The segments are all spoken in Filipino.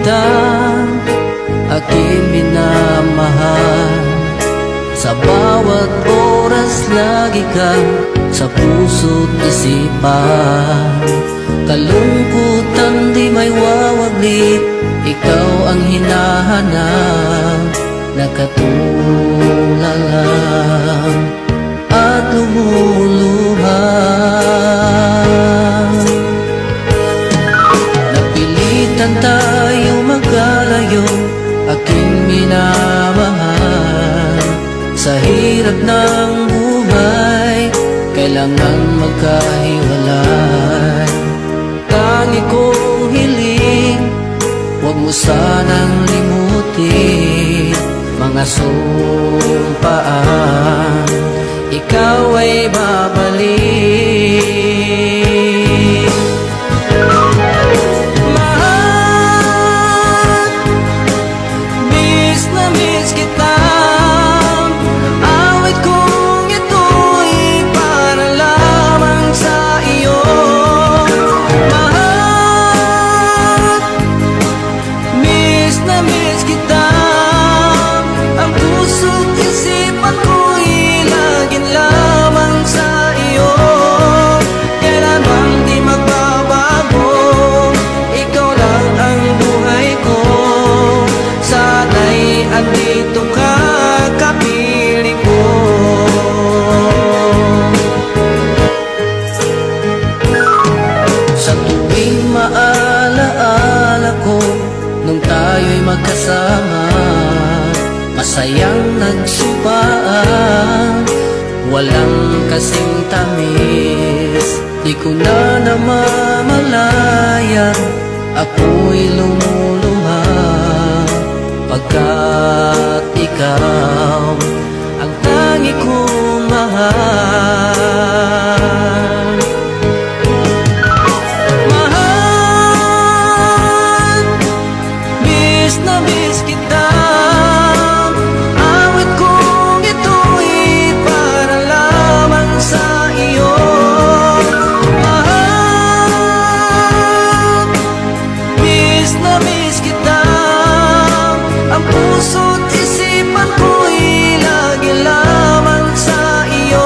kita, aking minamahal. Sa bawat oras lagi ka sa puso't isipan. Kalungkutan di may wawaglit, ikaw ang hinahanap. Nakatulala at lumuluha. Napilitan tayo magkalayo, aking minamahal. Sa hirap ng buhay, kailangan magkahiwalay. Tangi kong hiling, huwag mo sanang limutin mga sumpaan, ikaw ay babalik. Mahal, miss na miss kita. Awit kong ito'y para lamang sa iyo. Mahal, miss na miss kita. Ang puso't isipan ko'y laging lamang sa iyo. Kailan bang di magbabago, ikaw lang ang buhay ko. Sana'y andito ka, kapiling ko. Sa tuwing maalaala ko, nung tayo'y magkasama, masayang nagsumpaan, walang kasing tamis. Di ko na namamalayan, ako'y lumuluha, pagkat ikaw ang tangi kong mahal. Mahal, miss na miss kita. Puso't isipan ko'y lagi lamang sa iyo.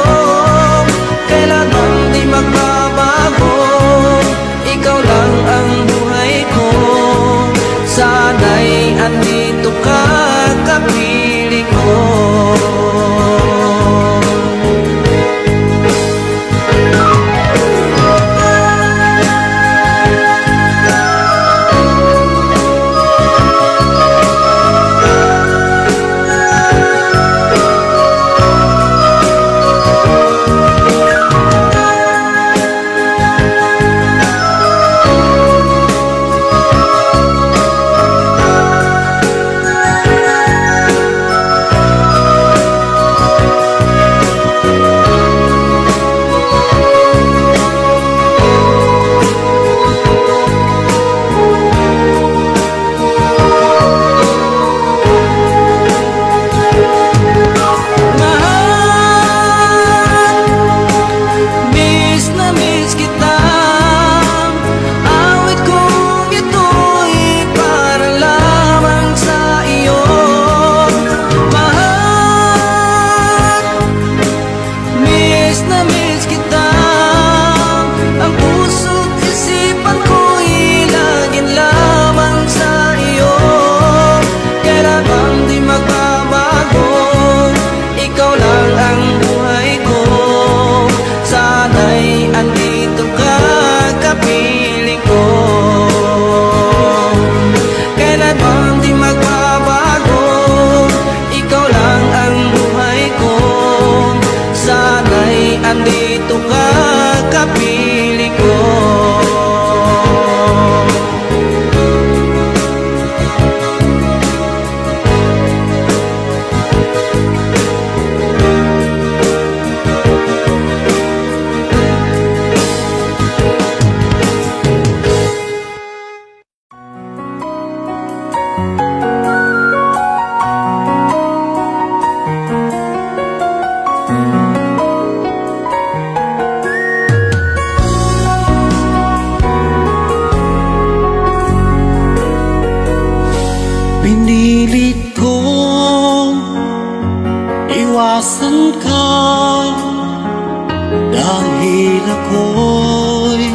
Dahil ako'y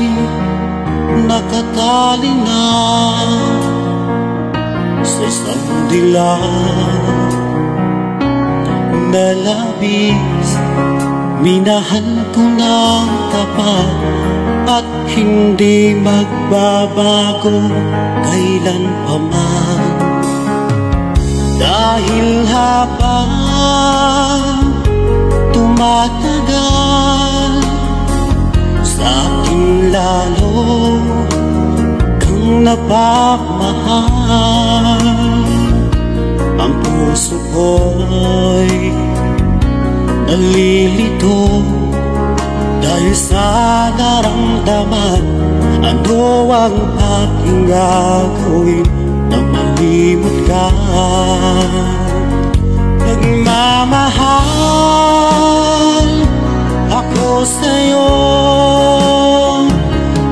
nakatali na sa isang dilag na labis. Minahal ko ng tapat at hindi magbabago kailan pa man. Dahil habang tumatagal, sa akin lalo kang napamahal. Ang puso ko'y nalilito dahil sa naramdaman. Ano ang aking gagawin na malimot ka? Nagmamahal ako sa'yo,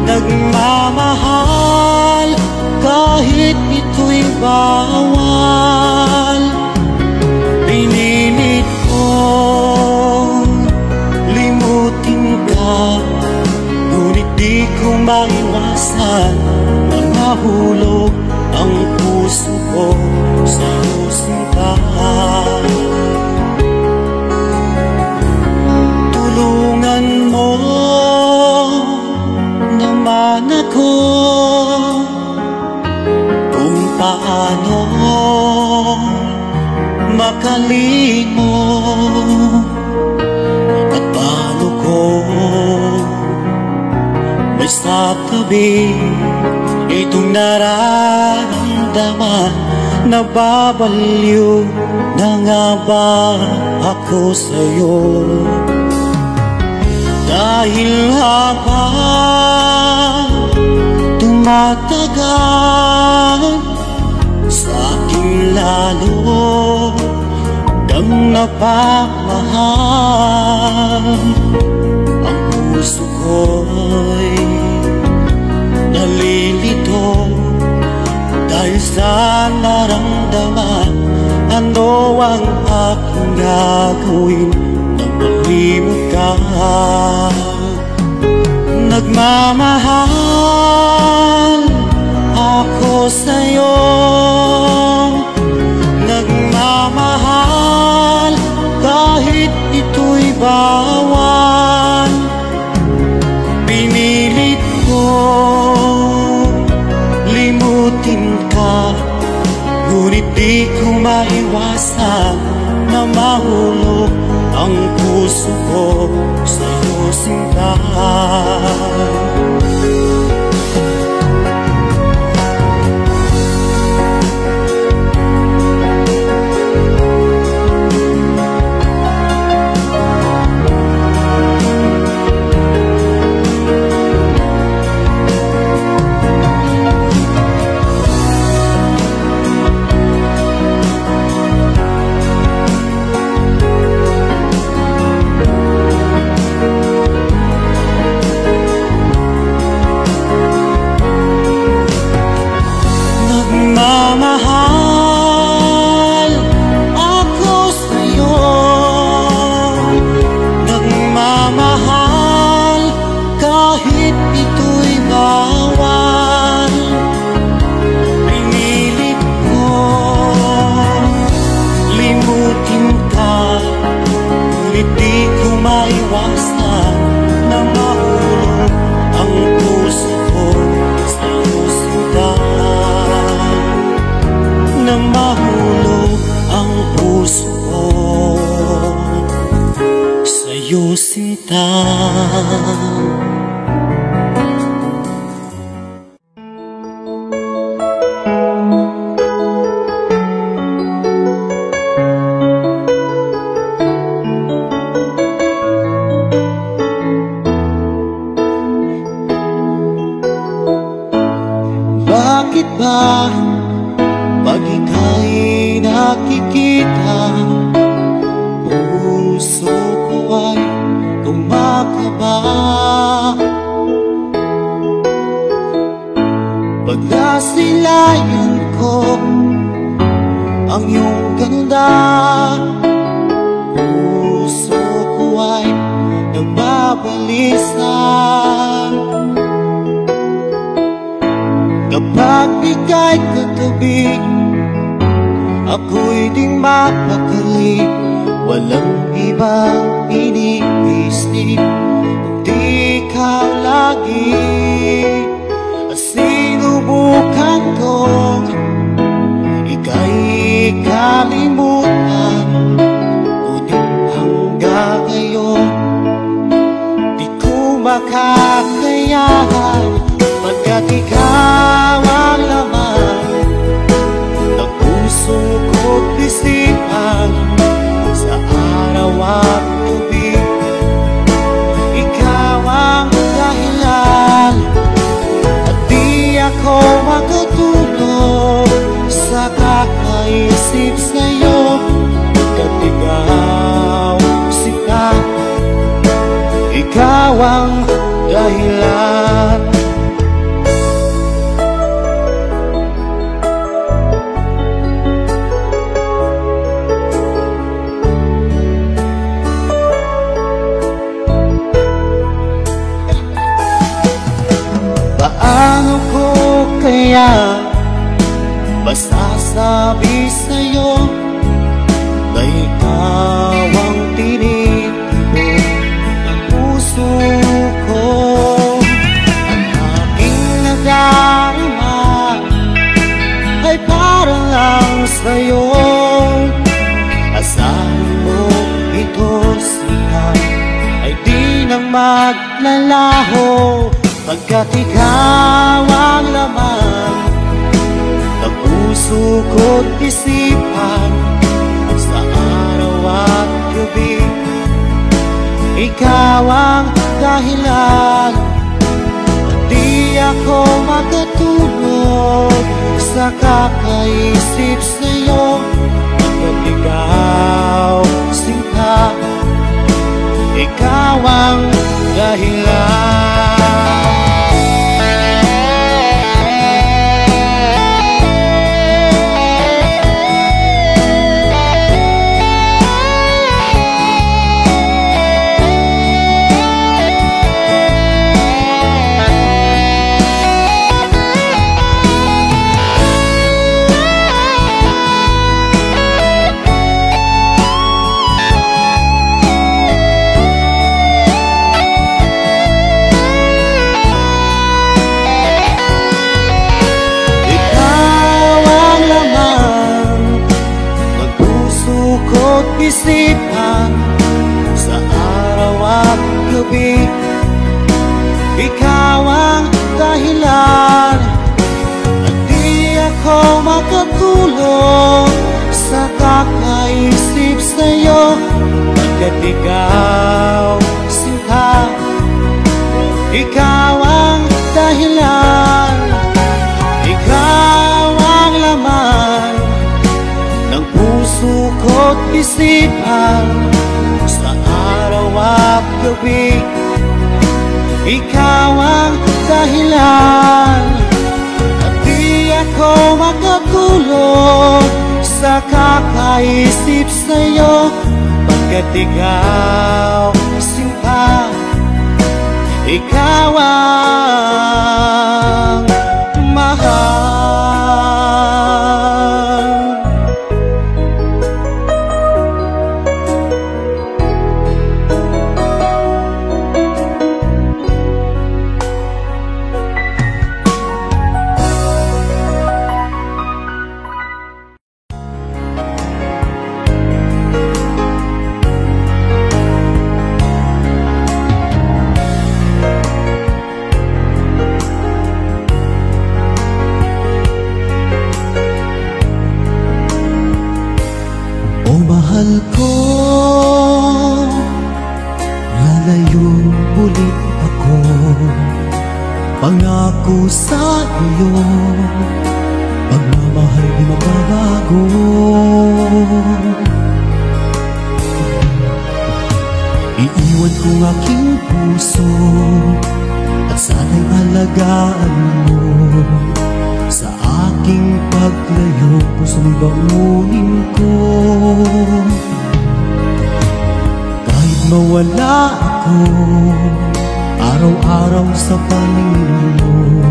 nagmamahal kahit ito'y bawal. Pinilit kong limutin ka, ngunit di ko maiwasan na mahulog ang puso ko sa iyong sinta. Tulungan mo naman ako kung paano makalimot at paano ko may sa tabi itong nararamdaman. Nababaliw na nga ba ako sa'yo? Dahil habang tumatagal, sa akin lalo kang napamahal. Ang puso ko'y nalilito dahil sa naramdaman. Ano ang aking gagawin na malimot ka? Nagmamahal ako sa'yo, nagmamahal kahit ito'y bawal. Pinilit ko limutin ka, ngunit di ko maiwasan na mahulog ang puso ko sa iyong sinta. Nagmamahal ako sa'yo, nagmamahal kahit ito'y bawal. Pinilit ko limutin ka, ngunit di ko maiwasan na mahulog ang puso ko sa iyong sinta. Na mahulog ang puso ko sa iyong sinta. Bakit ba pag ika'y nakikita, puso ko ay kumakaba? Pag nasilayan ko ang iyong ganda, puso ko ay nagbabalik alisan. Kapag ika'y katabi, ako'y di mapakali. Walang ibang iniisip, kundi ikaw lagi. Sinubukan kong ika'y kalimutan, ngunit hanggang ngayon di ko makakayahan. Pagkat ikaw ang laman ng puso ko't isipan, sa araw at gabi ikaw ang dahilan. At di ako makatulog sa kakaisip sa'yo, pagkat ikaw sinta, ikaw ang dahilan. Paano ko kaya masasabi sa'yo na ikaw ang tinitibok ng puso ko? Ang aking nadarama ay para lang sa'yo. Asahan mo ito sila ay di nang maglalaho, pagkat ikaw ang laman ng puso ko't isipan, sa araw at gabi ikaw ang dahilan. Di ako makatulog sa kakaisip sa'yo, pagkat ikaw sinta, ikaw ang dahilan. Isipan sa araw at gabi, ikaw ang dahilan. At di ako makatulog sa kakaisip sa'yo, pagkat ikaw sinta, ikaw ang dahilan. Ikaw ang laman ng puso ko't isipan, sa araw at gabi ikaw ang dahilan. At di ako makatulog sa kakaisip sa'yo, pagkat ikaw sinta, ikaw ang mahal. Mahal ko, lalayo ulit ako, pangako sa iyo, pagmamahal di mababago. Iiwan ko aking puso at sana'y alagaan mo. Sa aking paglayo, pusong baunin ko. Kahit mawala ako, araw-araw sa paningin mo.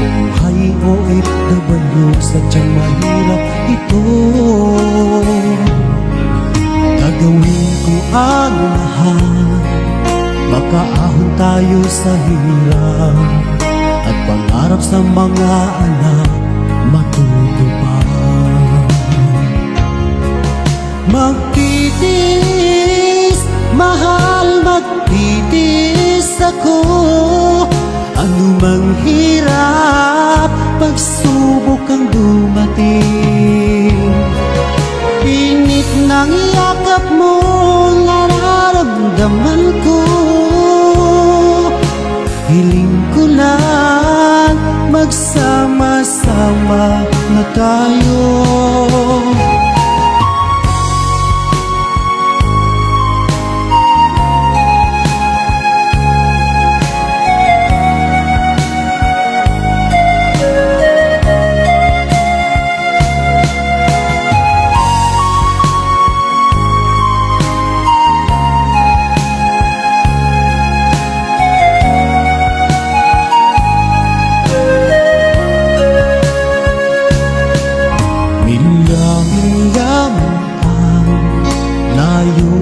Buhay o OFW, sadyang mahirap ito. Gagawin ko ang lahat, makaahon tayo sa hirap, at pangarap sa mga anak matutupad. Magtitiis, mahal, magtitiis ako. Anumang hirap, pagsubok ang dumating. Init ng yakap mo, nararamdaman ko. Hiling ko lang, magsama-sama na tayo.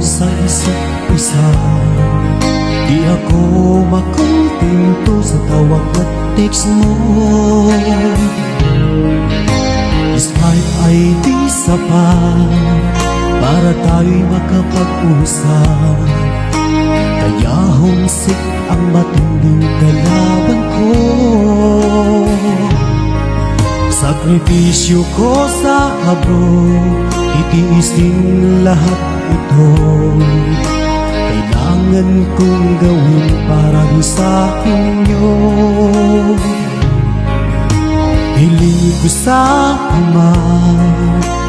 Sa isa't isa, di ako makontento sa tawag at text mo. Skype ay di sapat para tayo'y makapag-usap, kaya homesick ang matinding kalaban ko. Sakripisyo ko sa abroad, itiisin lahat ito. Kailangan kong gawin para sa inyo. Hiling ko sa Ama,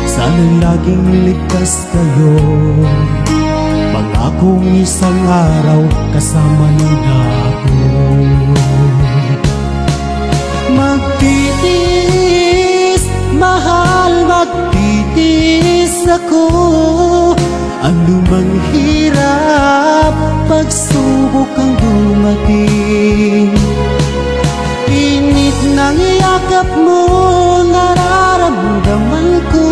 sana laging ligtas kayo. Pangakong isang araw kasama niyo na ako. Magtitiis, mahal, magtitiis ako. Anumang hirap, pagsubok ang dumating. Init ng yakap mo, nararamdaman ko.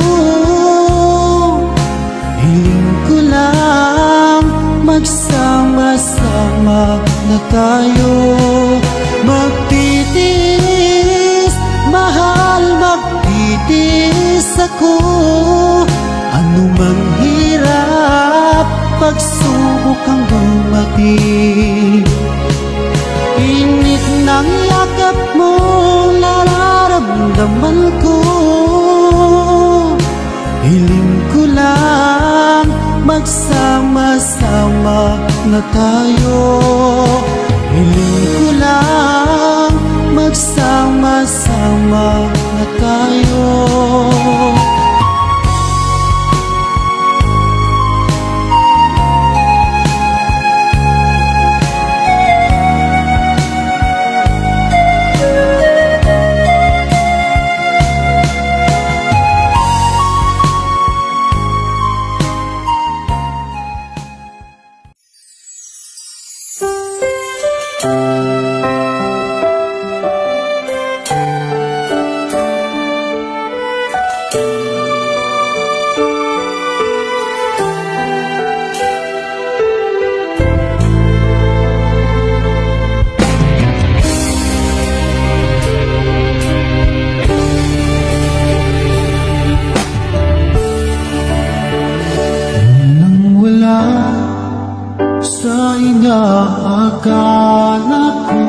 Hiling ko lang, magsama-sama na tayo. Magtitiis, mahal, magtitiis ako. Anumang hirap, pagsubok ang dumating. Init ng yakap mo, nararamdaman ko. Hiling ko lang, magsama-sama na tayo. Hiling ko lang, magsama-sama na tayo. Akala ko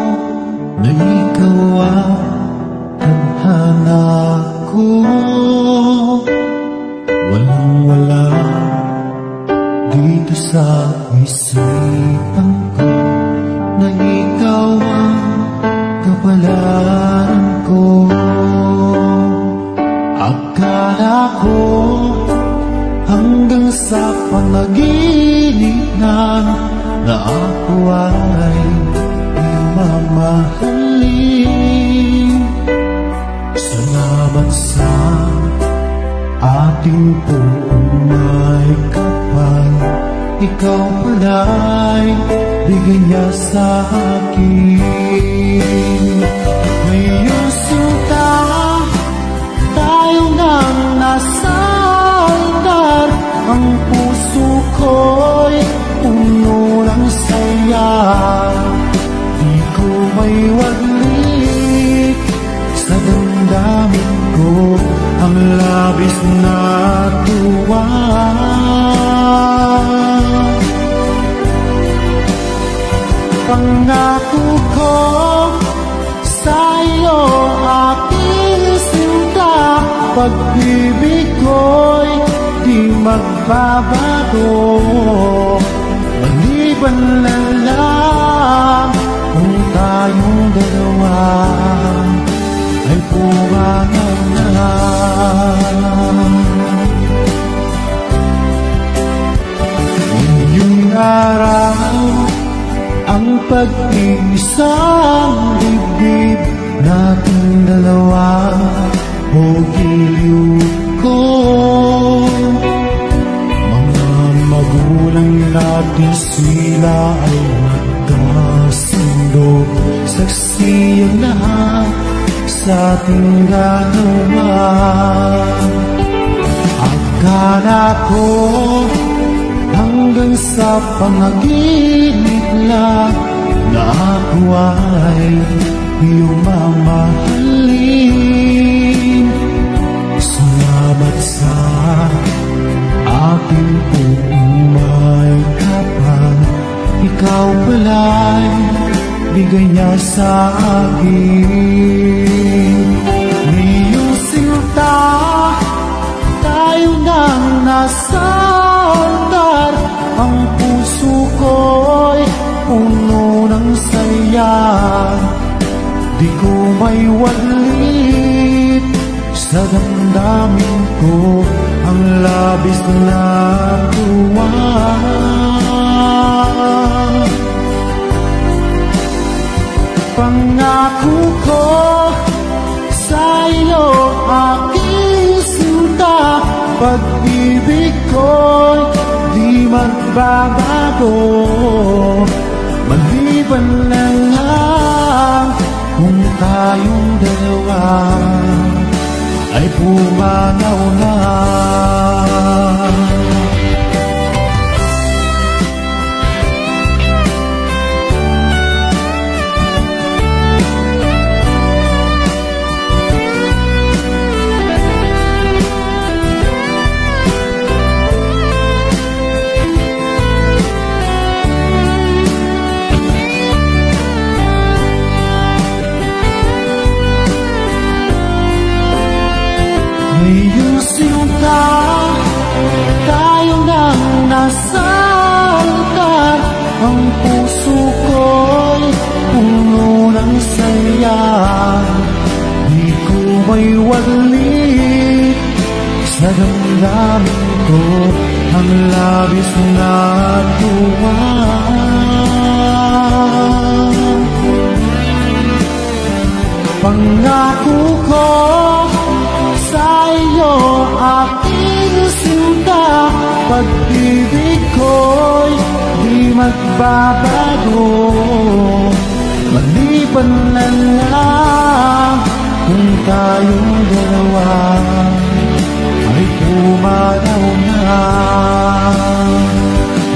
na ikaw ang tadhana ko. Walang-wala dito sa isipan ko na ikaw ang kapalaran ko. Akala ko hanggang sa panaginip na ako ay iyong mamahalin. Salamat sa ating buong may kapal. Ikaw pala'y bigay niya sa akin. Ngayong sinta, tayo nang nasa altar. Ang puso ko'y puno ng saya. Di ko may waglit sa damdamin ko ang labis na tuwa. Pangako ko sa iyo, aking sinta, pag-ibig ko'y di magbabago. Maliban na lang kung tayong dalawa ay pumanaw na. Ngayong araw, ang pag-iisang dibdib nating dalawa o giliw ko. Mga magulang natin sila ay magkasundo. Saksi ang lahat sa ating ganawa. Akala ko hanggang sa panaginip lang na ako ay iyong mamahalin. Salamat sa aking umay kapag ikaw pala'y bigay niya sa akin. Ngayong sinta, tayo nang nasa altar. Ang puso ko'y puno ng saya. Di ko may waglit sa damdamin ko ang labis na tuwa. Pangako ko sa iyo, aking sinta, pag-ibig ko'y di magbabago. Maliban na lang kung tayong dalawa ay pumanaw na. Ngayong sinta, tayo nang nasa altar. Ang puso ko'y puno ng saya. Di ko may waglit sa damdamin ko ang labis na tuwa. Pangako ko sa iyo, aking sinta, pag-ibig ko'y di magbabago. Maliban na lang kung tayong dalawa ay pumanaw na.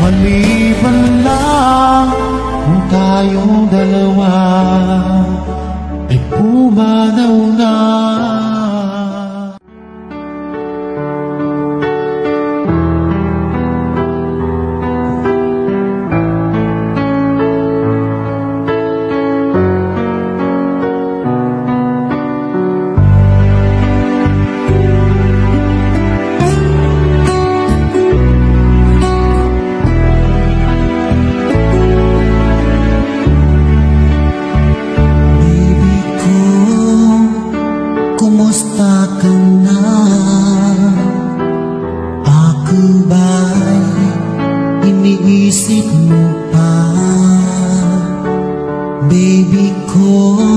Maliban lang kung tayong dalawa ay pumanaw na. Iniisip mo pa, baby ko.